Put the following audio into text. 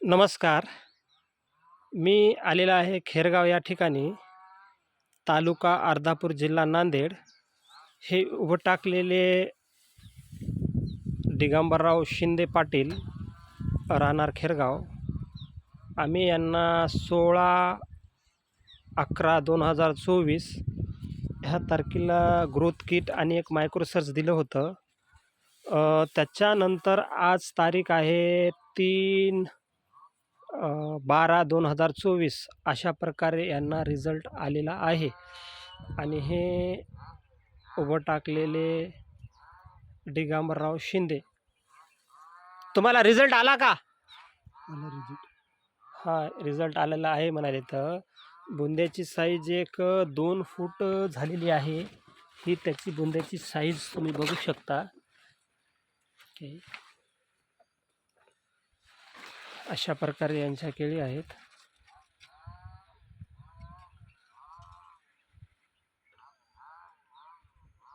नमस्कार. मी आलेला आहे खेरगाव या ठिकाणी, तालुका अर्धापूर, जिल्हा नांदेड. हे उभं टाकलेले दिगंबरराव शिंदे पाटील, राहणार खेरगाव. आम्ही यांना 16/11/2024 ह्या तारखेला ग्रोथ किट आणि एक मायक्रो सर्च दिलं होतं. त्याच्यानंतर आज तारीख आहे 3/12/2024 अशा प्रकारे यांना रिझल्ट आलेला आहे. आणि हे उभं टाकलेले दिगंबरराव शिंदे. तुम्हाला रिझल्ट आला का? हा, रिझल्ट आलेला आहे म्हणाले. तर बुंद्याची साईज एक 2 फूट झालेली आहे. ही त्याची बुंद्याची साईज तुम्ही बघू शकता. अशा प्रकारे यांच्या केळी आहेत.